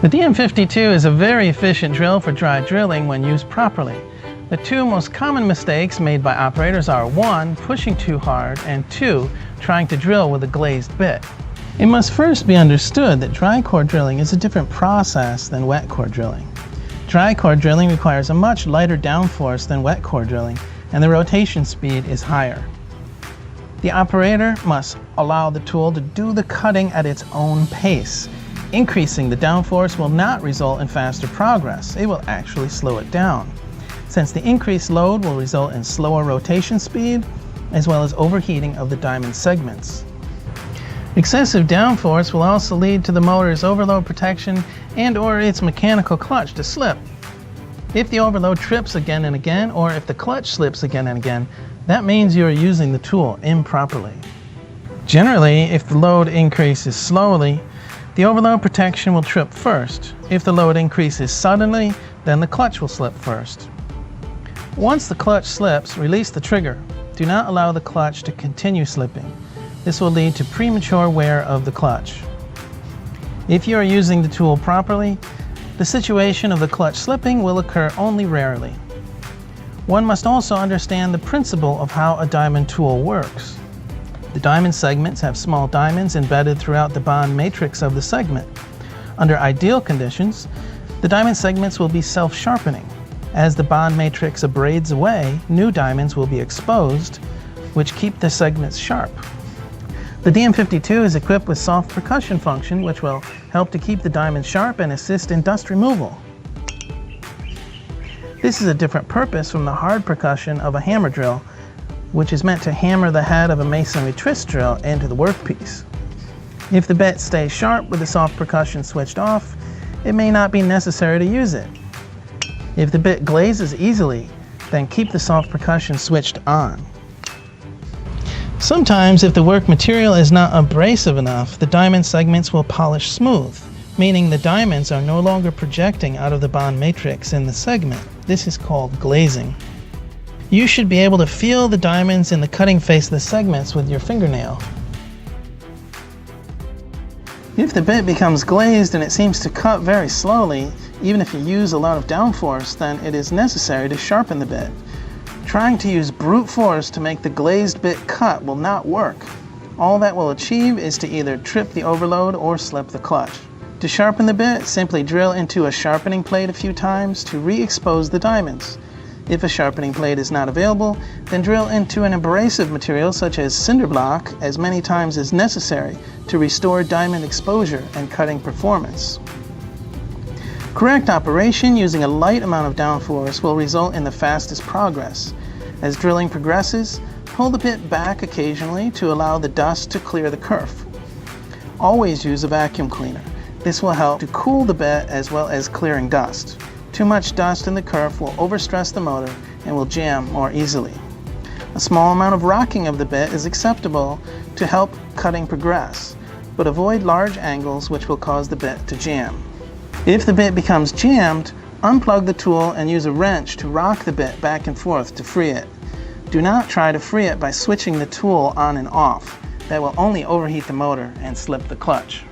The DM52 is a very efficient drill for dry drilling when used properly. The two most common mistakes made by operators are 1. Pushing too hard, and 2. Trying to drill with a glazed bit. It must first be understood that dry core drilling is a different process than wet core drilling. Dry core drilling requires a much lighter downforce than wet core drilling, and the rotation speed is higher. The operator must allow the tool to do the cutting at its own pace. Increasing the downforce will not result in faster progress. It will actually slow it down, since the increased load will result in slower rotation speed as well as overheating of the diamond segments. Excessive downforce will also lead to the motor's overload protection and/or its mechanical clutch to slip. If the overload trips again and again, or if the clutch slips again and again, that means you are using the tool improperly. Generally, if the load increases slowly, the overload protection will trip first. If the load increases suddenly, then the clutch will slip first. Once the clutch slips, release the trigger. Do not allow the clutch to continue slipping. This will lead to premature wear of the clutch. If you are using the tool properly, the situation of the clutch slipping will occur only rarely. One must also understand the principle of how a diamond tool works. The diamond segments have small diamonds embedded throughout the bond matrix of the segment. Under ideal conditions, the diamond segments will be self-sharpening. As the bond matrix abrades away, new diamonds will be exposed, which keep the segments sharp. The DM52 is equipped with soft percussion function, which will help to keep the diamond sharp and assist in dust removal. This is a different purpose from the hard percussion of a hammer drill, which is meant to hammer the head of a masonry twist drill into the workpiece. If the bit stays sharp with the soft percussion switched off, it may not be necessary to use it. If the bit glazes easily, then keep the soft percussion switched on. Sometimes, if the work material is not abrasive enough, the diamond segments will polish smooth, meaning the diamonds are no longer projecting out of the bond matrix in the segment. This is called glazing. You should be able to feel the diamonds in the cutting face of the segments with your fingernail. If the bit becomes glazed and it seems to cut very slowly, even if you use a lot of downforce, then it is necessary to sharpen the bit. Trying to use brute force to make the glazed bit cut will not work. All that will achieve is to either trip the overload or slip the clutch. To sharpen the bit, simply drill into a sharpening plate a few times to re-expose the diamonds. If a sharpening plate is not available, then drill into an abrasive material such as cinder block as many times as necessary to restore diamond exposure and cutting performance. Correct operation using a light amount of downforce will result in the fastest progress. As drilling progresses, pull the bit back occasionally to allow the dust to clear the kerf. Always use a vacuum cleaner. This will help to cool the bit as well as clearing dust. Too much dust in the kerf will overstress the motor and will jam more easily. A small amount of rocking of the bit is acceptable to help cutting progress, but avoid large angles which will cause the bit to jam. If the bit becomes jammed, unplug the tool and use a wrench to rock the bit back and forth to free it. Do not try to free it by switching the tool on and off. That will only overheat the motor and slip the clutch.